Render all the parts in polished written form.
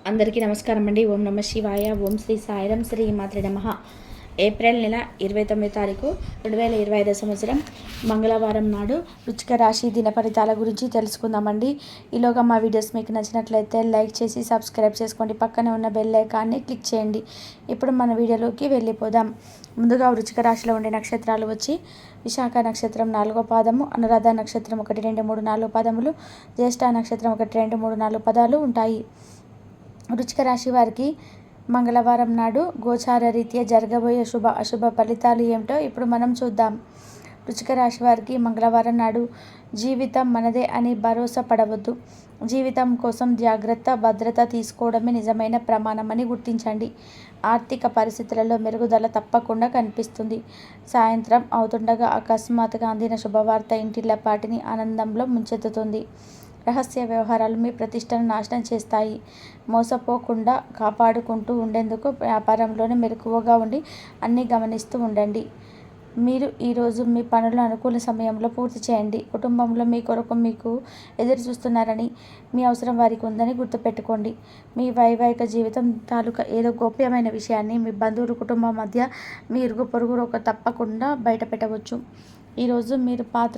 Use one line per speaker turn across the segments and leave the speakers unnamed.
అందరికీ నమస్కారం అండి. ఓం నమ శివాయ. ఓం శ్రీ సాయిరం. శ్రీ మాత్రే నమః. ఏప్రిల్ నెల 29వ తారీఖు 2025 సంవత్సరం మంగళవారం నాడు వృశ్చిక రాశి దిన ఫలితాల గురించి తెలుసుకుందామండి. ఈలోగా మా వీడియోస్ మీకు నచ్చినట్లయితే లైక్ చేసి సబ్స్క్రైబ్ చేసుకోండి. పక్కనే ఉన్న బెల్ ఐకాన్ని క్లిక్ చేయండి. ఇప్పుడు మన వీడియోలోకి వెళ్ళిపోదాం. ముందుగా వృశ్చిక రాశిలో ఉండే నక్షత్రాలు వచ్చి విశాఖ నక్షత్రం 4వ పాదము, అనురాధ నక్షత్రం 1, 2, 3, 4 పాదములు, జ్యేష్ఠ నక్షత్రం 1, 2, 3, 4 పదాలు ఉంటాయి. వృశ్చిక రాశి వారికి మంగళవారం నాడు గోచార రీత్యా జరగబోయే శుభ అశుభ ఫలితాలు ఏమిటో ఇప్పుడు మనం చూద్దాం. వృశ్చిక రాశి వారికి మంగళవారం నాడు జీవితం మనదే అని భరోసా పడవద్దు. జీవితం కోసం జాగ్రత్త భద్రత తీసుకోవడమే నిజమైన ప్రమాణమని గుర్తించండి. ఆర్థిక పరిస్థితులలో మెరుగుదల తప్పకుండా కనిపిస్తుంది. సాయంత్రం అవుతుండగా అకస్మాత్తుగా అందిన శుభవార్త ఇంటిల్లపాటిని ఆనందంలో ముంచెత్తుతుంది. రహస్య వ్యవహారాలు మీ ప్రతిష్టను నాశనం చేస్తాయి. మోసపోకుండా కాపాడుకుంటూ ఉండేందుకు వ్యాపారంలోనే మెలకువగా ఉండి అన్నీ గమనిస్తూ ఉండండి. మీరు ఈరోజు మీ పనులను అనుకూల సమయంలో పూర్తి చేయండి. కుటుంబంలో మీ కొరకు మీకు ఎదురు చూస్తున్నారని, మీ అవసరం వారికి ఉందని గుర్తుపెట్టుకోండి. మీ వైవాహిక జీవితం తాలూకా ఏదో గోప్యమైన విషయాన్ని మీ బంధువులు, కుటుంబం మధ్య మీ ఇరుగు పొరుగు తప్పకుండా బయట పెట్టవచ్చు. ఈరోజు మీరు పాత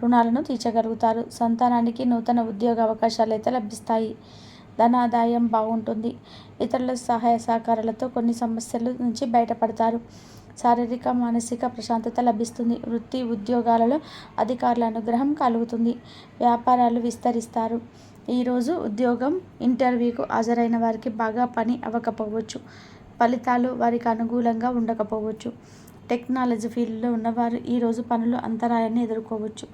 రుణాలను తీర్చగలుగుతారు. సంతానానికి నూతన ఉద్యోగ అవకాశాలు అయితే లభిస్తాయి. ధనాదాయం బాగుంటుంది. ఇతరుల సహాయ సహకారాలతో కొన్ని సమస్యల నుంచి బయటపడతారు. శారీరక మానసిక ప్రశాంతత లభిస్తుంది. వృత్తి ఉద్యోగాలలో అధికారుల అనుగ్రహం కలుగుతుంది. వ్యాపారాలు విస్తరిస్తారు. ఈరోజు ఉద్యోగం ఇంటర్వ్యూకు హాజరైన వారికి బాగా పని అవ్వకపోవచ్చు. ఫలితాలు వారికి అనుకూలంగా ఉండకపోవచ్చు. టెక్నాలజీ ఫీల్డ్లో ఉన్నవారు ఈరోజు పనులు అంతరాయాన్ని ఎదుర్కోవచ్చు.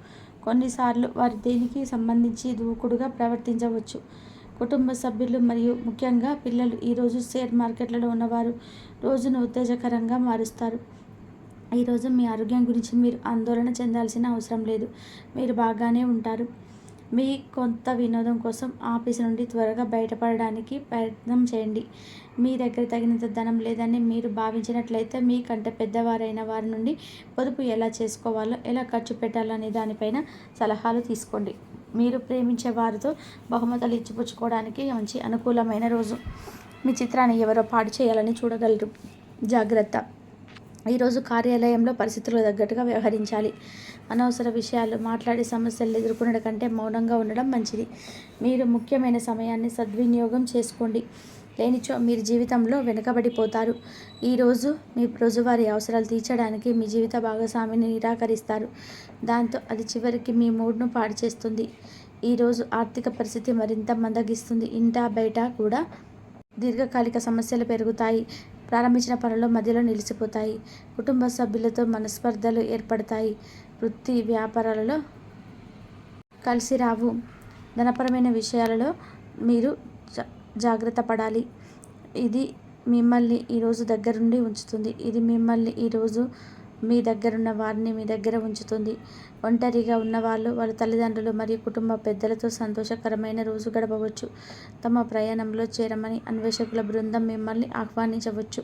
కొన్నిసార్లు వారు దేనికి సంబంధించి దూకుడుగా ప్రవర్తించవచ్చు. కుటుంబ సభ్యులు మరియు ముఖ్యంగా పిల్లలు ఈరోజు షేర్ మార్కెట్లలో ఉన్నవారు రోజును ఉత్తేజకరంగా మారుస్తారు. ఈరోజు మీ ఆరోగ్యం గురించి మీరు ఆందోళన చెందాల్సిన అవసరం లేదు. మీరు బాగానే ఉంటారు. మీ కొంత వినోదం కోసం ఆఫీసు నుండి త్వరగా బయటపడడానికి ప్రయత్నం చేయండి. మీ దగ్గర తగినంత ధనం లేదని మీరు భావించినట్లయితే మీకంటే పెద్దవారైన వారి నుండి పొదుపు ఎలా చేసుకోవాలో, ఎలా ఖర్చు పెట్టాలో అనే దానిపైన సలహాలు తీసుకోండి. మీరు ప్రేమించే వారితో బహుమతులు ఇచ్చిపుచ్చుకోవడానికి మంచి అనుకూలమైన రోజు. మీ చిత్రాన్ని ఎవరో పాడు చేయాలని చూడగలరు. జాగ్రత్త. ఈరోజు కార్యాలయంలో పరిస్థితులకు తగ్గట్టుగా వ్యవహరించాలి. అనవసర విషయాలు మాట్లాడే సమస్యలు ఎదుర్కొనడం కంటే మౌనంగా ఉండడం మంచిది. మీరు ముఖ్యమైన సమయాన్ని సద్వినియోగం చేసుకోండి. లేనిచో మీరు జీవితంలో వెనుకబడిపోతారు. ఈరోజు మీ రోజువారీ అవసరాలు తీర్చడానికి మీ జీవిత భాగస్వామిని నిరాకరిస్తారు. దాంతో అది చివరికి మీ మూడ్ను పాడు చేస్తుంది. ఈరోజు ఆర్థిక పరిస్థితి మరింత మందగిస్తుంది. ఇంటా బయట కూడా దీర్ఘకాలిక సమస్యలు పెరుగుతాయి. ప్రారంభించిన పనులు మధ్యలో నిలిచిపోతాయి. కుటుంబ సభ్యులతో మనస్పర్ధలు ఏర్పడతాయి. వృత్తి వ్యాపారాలలో కలిసి రావు. ధనపరమైన విషయాలలో మీరు జాగ్రత్త పడాలి. ఇది మిమ్మల్ని ఈరోజు దగ్గరుండి ఉంచుతుంది. ఇది మిమ్మల్ని ఈరోజు మీ దగ్గరున్న వారిని మీ దగ్గర ఉంచుతుంది. ఒంటరిగా ఉన్నవాళ్ళు వాళ్ళ తల్లిదండ్రులు మరియు కుటుంబ పెద్దలతో సంతోషకరమైన రోజు గడపవచ్చు. తమ ప్రయాణంలో చేరమని అన్వేషకుల బృందం మిమ్మల్ని ఆహ్వానించవచ్చు.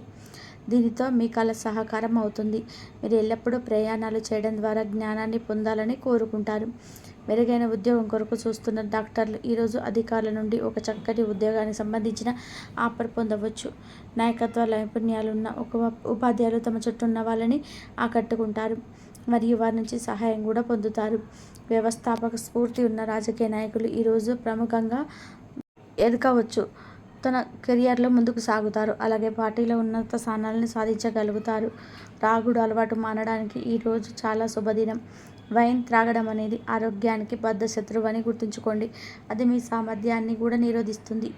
దీనితో మీ కళ సహకారం అవుతుంది. మీరు ఎల్లప్పుడూ ప్రయాణాలు చేయడం ద్వారా జ్ఞానాన్ని పొందాలని కోరుకుంటారు. మెరుగైన ఉద్యోగం కొరకు చూస్తున్న డాక్టర్లు ఈరోజు అధికారుల నుండి ఒక చక్కటి ఉద్యోగానికి సంబంధించిన ఆఫర్ పొందవచ్చు. నాయకత్వ నైపుణ్యాలున్న ఉపాధ్యాయులు తమ చుట్టూ ఉన్న వాళ్ళని ఆకట్టుకుంటారు మరియు వారి నుంచి సహాయం కూడా పొందుతారు. వ్యవస్థాపక స్ఫూర్తి ఉన్న రాజకీయ నాయకులు ఈరోజు ప్రముఖంగా ఎదగవచ్చు. తన కెరియర్లో ముందుకు సాగుతారు. అలాగే పార్టీలో ఉన్నత స్థానాలను సాధించగలుగుతారు. త్రాగుడు అలవాటు మానడానికి ఈరోజు చాలా శుభదినం. వైన్ త్రాగడం అనేది ఆరోగ్యానికి బద్ధ శత్రువు అని గుర్తుంచుకోండి. అది మీ సామర్థ్యాన్ని కూడా నిరోధిస్తుంది.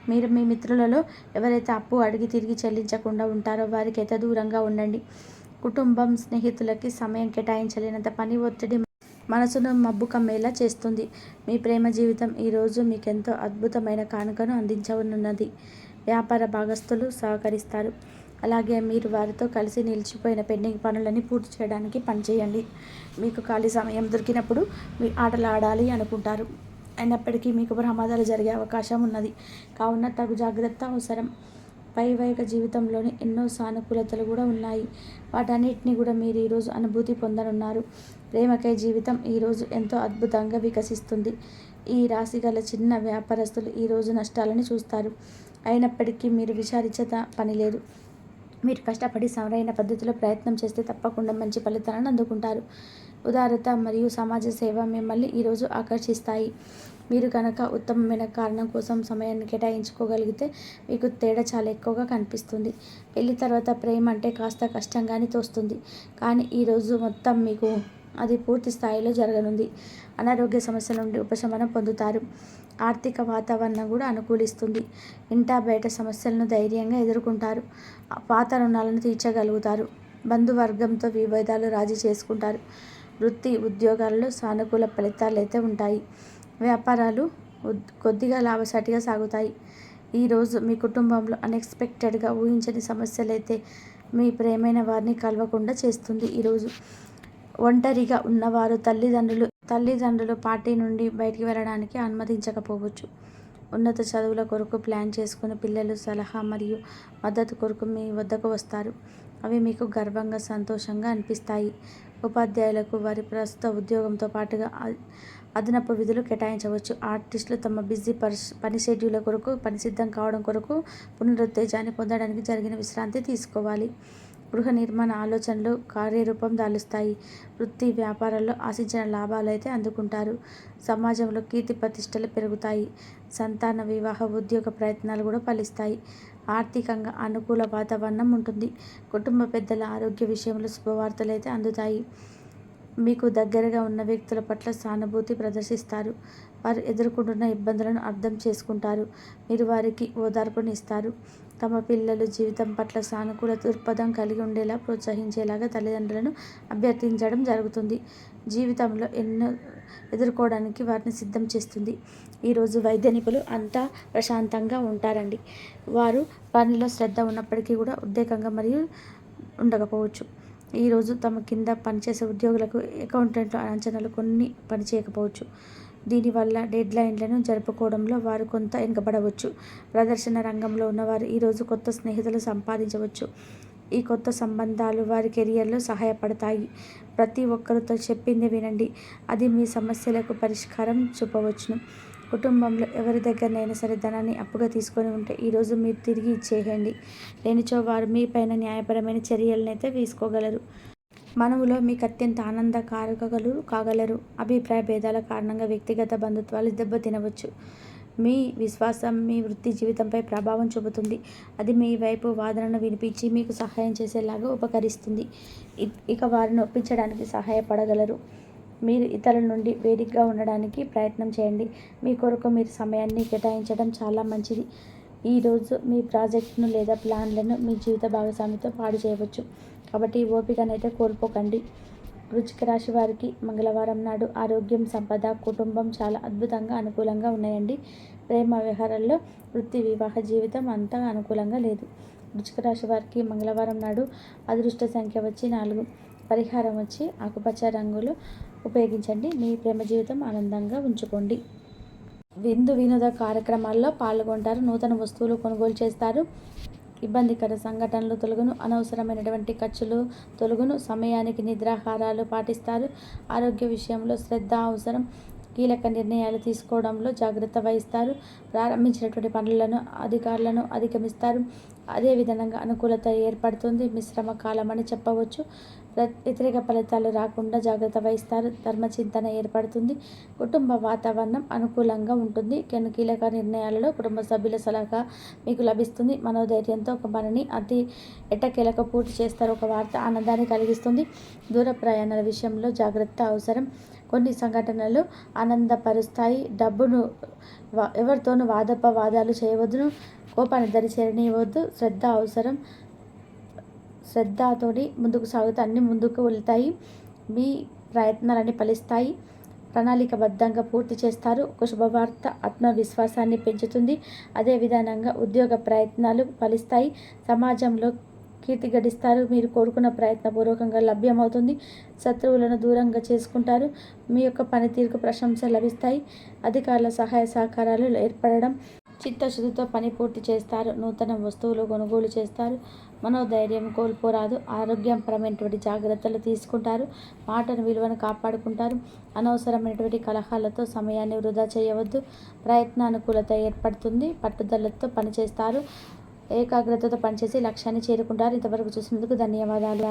మీరు మీ మిత్రులలో ఎవరైతే అప్పు అడిగి తిరిగి చెల్లించకుండా ఉంటారో వారికి అయితే దూరంగా ఉండండి. కుటుంబం స్నేహితులకి సమయం కేటాయించలేనంత పని ఒత్తిడి మనసును మబ్బు కమ్మేలా చేస్తుంది. మీ ప్రేమ జీవితం ఈరోజు మీకెంతో అద్భుతమైన కానుకను అందించనున్నది. వ్యాపార భాగస్తులు సహకరిస్తారు. అలాగే మీరు వారితో కలిసి నిలిచిపోయిన పెండింగ్ పనులని పూర్తి చేయడానికి పనిచేయండి. మీకు ఖాళీ సమయం దొరికినప్పుడు మీ ఆటలు ఆడాలి అనుకుంటారు. అయినప్పటికీ మీకు ప్రమాదాలు జరిగే అవకాశం ఉన్నది. కావున తగు జాగ్రత్త అవసరం. వైవాహిక జీవితంలోని ఎన్నో సానుకూలతలు కూడా ఉన్నాయి. వాటన్నిటిని కూడా మీరు ఈరోజు అనుభూతి పొందనున్నారు. ప్రేమకై జీవితం ఈరోజు ఎంతో అద్భుతంగా వికసిస్తుంది. ఈ రాశి గల చిన్న వ్యాపారస్తులు ఈరోజు నష్టాలను చూస్తారు. అయినప్పటికీ మీరు విచారించే పని లేదు. మీరు కష్టపడి సరైన పద్ధతిలో ప్రయత్నం చేస్తే తప్పకుండా మంచి ఫలితాలను అందుకుంటారు. ఉదారత మరియు సమాజ సేవ మిమ్మల్ని ఈరోజు ఆకర్షిస్తాయి. మీరు కనుక ఉత్తమమైన కారణం కోసం సమయాన్ని కేటాయించుకోగలిగితే మీకు తేడా చాలా ఎక్కువగా కనిపిస్తుంది. పెళ్లి తర్వాత ప్రేమ అంటే కాస్త కష్టంగానే తోస్తుంది. కానీ ఈరోజు మొత్తం మీకు అది పూర్తి స్థాయిలో జరగనుంది. అనారోగ్య సమస్యల నుండి ఉపశమనం పొందుతారు. ఆర్థిక వాతావరణం కూడా అనుకూలిస్తుంది. ఇంటా బయట సమస్యలను ధైర్యంగా ఎదుర్కొంటారు. పాత రుణాలను తీర్చగలుగుతారు. బంధువర్గంతో విభేదాలు రాజీ చేసుకుంటారు. వృత్తి ఉద్యోగాలలో సానుకూల ఫలితాలు అయితే ఉంటాయి. వ్యాపారాలు కొద్దిగా లాభసాటిగా సాగుతాయి. ఈరోజు మీ కుటుంబంలో అన్ఎక్స్పెక్టెడ్గా ఊహించని సమస్యలైతే మీ ప్రియమైన వారిని కలవకుండా చేస్తుంది. ఈరోజు ఒంటరిగా ఉన్నవారు తల్లిదండ్రులు పార్టీ నుండి బయటికి వెళ్ళడానికి అనుమతించకపోవచ్చు. ఉన్నత చదువుల కొరకు ప్లాన్ చేసుకుని పిల్లలు సలహా మరియు మద్దతు కొరకు మీ వద్దకు వస్తారు. అవి మీకు గర్వంగా సంతోషంగా అనిపిస్తాయి. ఉపాధ్యాయులకు వారి ప్రస్తుత ఉద్యోగంతో పాటుగా అదనపు విధులు కేటాయించవచ్చు. ఆర్టిస్టులు తమ బిజీ పని షెడ్యూల్ కొరకు పనిసిద్ధం కావడం కొరకు పునరుత్తేజాన్ని పొందడానికి జరిగిన విశ్రాంతి తీసుకోవాలి. గృహ నిర్మాణ ఆలోచనలు కార్యరూపం దాలుస్తాయి. వృత్తి వ్యాపారాల్లో ఆశించిన లాభాలు అయితే అందుకుంటారు. సమాజంలో కీర్తి ప్రతిష్టలు పెరుగుతాయి. సంతాన వివాహ ఉద్యోగ ప్రయత్నాలు కూడా ఫలిస్తాయి. ఆర్థికంగా అనుకూల వాతావరణం ఉంటుంది. కుటుంబ పెద్దల ఆరోగ్య విషయంలో శుభవార్తలు అయితే అందుతాయి. మీకు దగ్గరగా ఉన్న వ్యక్తుల పట్ల సానుభూతి ప్రదర్శిస్తారు. వారు ఎదుర్కొంటున్న ఇబ్బందులను అర్థం చేసుకుంటారు. మీరు వారికి ఓదార్పుని ఇస్తారు. తమ పిల్లలు జీవితం పట్ల సానుకూల దృక్పథం కలిగి ఉండేలా ప్రోత్సహించేలాగా తల్లిదండ్రులను అభ్యర్థించడం జరుగుతుంది. జీవితంలో ఎన్నో ఎదుర్కోవడానికి వారిని సిద్ధం చేస్తుంది. ఈరోజు వైద్య నిపుణులు అంతా ప్రశాంతంగా ఉంటారండి. వారు పనిలో శ్రద్ధ ఉన్నప్పటికీ కూడా ఉద్రేకంగా మరియు ఉండకపోవచ్చు. ఈరోజు తమ కింద పనిచేసే ఉద్యోగులకు అకౌంటెంట్ల అంచనాలు కొన్ని పనిచేయకపోవచ్చు. దీనివల్ల డెడ్లైన్లను జరుపుకోవడంలో వారు కొంత వెనుకబడవచ్చు. ప్రదర్శన రంగంలో ఉన్నవారు ఈరోజు కొత్త స్నేహితులు సంపాదించవచ్చు. ఈ కొత్త సంబంధాలు వారి కెరియర్లో సహాయపడతాయి. ప్రతి ఒక్కరితో చెప్పింది వినండి. అది మీ సమస్యలకు పరిష్కారం చూపవచ్చును. కుటుంబంలో ఎవరి దగ్గరనైనా సరే ధనాన్ని అప్పుగా తీసుకొని ఉంటే ఈరోజు మీరు తిరిగి ఇచ్చేయండి. లేనిచో వారు మీ పైన న్యాయపరమైన చర్యలనైతే తీసుకోగలరు. మనవులో మీకు అత్యంత ఆనందకారకులు కాగలరు. అభిప్రాయ భేదాల కారణంగా వ్యక్తిగత బంధుత్వాలు దెబ్బతినవచ్చు. మీ విశ్వాసం మీ వృత్తి జీవితంపై ప్రభావం చూపుతుంది. అది మీ వైపు వాదనను వినిపించి మీకు సహాయం చేసేలాగా ఉపకరిస్తుంది. ఇక వారిని ఒప్పించడానికి సహాయపడగలరు. మీరు ఇతరుల నుండి వేడిగ్గా ఉండడానికి ప్రయత్నం చేయండి. మీ కొరకు మీరు సమయాన్ని కేటాయించడం చాలా మంచిది. ఈరోజు మీ ప్రాజెక్టును లేదా ప్లాన్లను మీ జీవిత భాగస్వామితో పాడు చేయవచ్చు. కాబట్టి ఓపికనైతే కోల్పోకండి. వృశ్చిక రాశి వారికి మంగళవారం నాడు ఆరోగ్యం, సంపద, కుటుంబం చాలా అద్భుతంగా అనుకూలంగా ఉన్నాయండి. ప్రేమ వ్యవహారాల్లో వృత్తి వివాహ జీవితం అంతా అనుకూలంగా లేదు. వృశ్చిక రాశి వారికి మంగళవారం నాడు అదృష్ట సంఖ్య వచ్చి 4. పరిహారం వచ్చి ఆకుపచ్చ రంగులు ఉపయోగించండి. మీ ప్రేమ జీవితం ఆనందంగా ఉంచుకోండి. వినోద కార్యక్రమాల్లో పాల్గొంటారు. నూతన వస్తువులు కొనుగోలు చేస్తారు. ఇబ్బందికర సంఘటనలు తొలగును. అనవసరమైనటువంటి ఖర్చులు తొలగును. సమయానికి నిద్రాహారాలు పాటిస్తారు. ఆరోగ్య విషయంలో శ్రద్ధ అవసరం. కీలక నిర్ణయాలు తీసుకోవడంలో జాగ్రత్త వహిస్తారు. ప్రారంభించినటువంటి పనులను అధికారులను అధిగమిస్తారు. అదేవిధంగా అనుకూలత ఏర్పడుతుంది. మిశ్రమ కాలం అని చెప్పవచ్చు. వ్యతిరేక ఫలితాలు రాకుండా జాగ్రత్త వహిస్తారు. ధర్మచింతన ఏర్పడుతుంది. కుటుంబ వాతావరణం అనుకూలంగా ఉంటుంది. కీలక నిర్ణయాలలో కుటుంబ సభ్యుల సలహా మీకు లభిస్తుంది. మనోధైర్యంతో ఒక పనిని అతి ఎట్టకేలకు పూర్తి చేస్తారు. ఒక వార్త ఆనందాన్ని కలిగిస్తుంది. దూర ప్రయాణాల విషయంలో జాగ్రత్త అవసరం. కొన్ని సంఘటనలు ఆనందపరుస్తాయి. డబ్బును ఎవరితోనూ వాదోపవాదాలు చేయవద్దును. కోపాన్ని దరిచేరనివ్వద్దు. శ్రద్ధ అవసరం. శ్రద్ధతోని ముందుకు సాగుతూ అన్నీ ముందుకు వెళ్తాయి. మీ ప్రయత్నాలన్నీ ఫలిస్తాయి. ప్రణాళికబద్ధంగా పూర్తి చేస్తారు. ఒక శుభవార్త ఆత్మవిశ్వాసాన్ని పెంచుతుంది. అదే విధానంగా ఉద్యోగ ప్రయత్నాలు ఫలిస్తాయి. సమాజంలో కీర్తి గడిస్తారు. మీరు కోరుకున్న ప్రయత్నపూర్వకంగా లభ్యమవుతుంది. శత్రువులను దూరంగా చేసుకుంటారు. మీ యొక్క పనితీరుకు ప్రశంస లభిస్తాయి. అధికారుల సహాయ సహకారాలు ఏర్పడడం చిత్తశుద్ధితో పని పూర్తి చేస్తారు. నూతన వస్తువులు కొనుగోలు చేస్తారు. మనోధైర్యం కోల్పోరాదు. ఆరోగ్యపరమైనటువంటి జాగ్రత్తలు తీసుకుంటారు. మాటను విలువను కాపాడుకుంటారు. అనవసరమైనటువంటి కలహాలతో సమయాన్ని వృధా చేయవద్దు. ప్రయత్నానుకూలత ఏర్పడుతుంది. పట్టుదలతో పనిచేస్తారు. ఏకాగ్రతతో పనిచేసి లక్ష్యాన్ని చేరుకుంటారు. ఇంతవరకు చూసినందుకు ధన్యవాదాలు.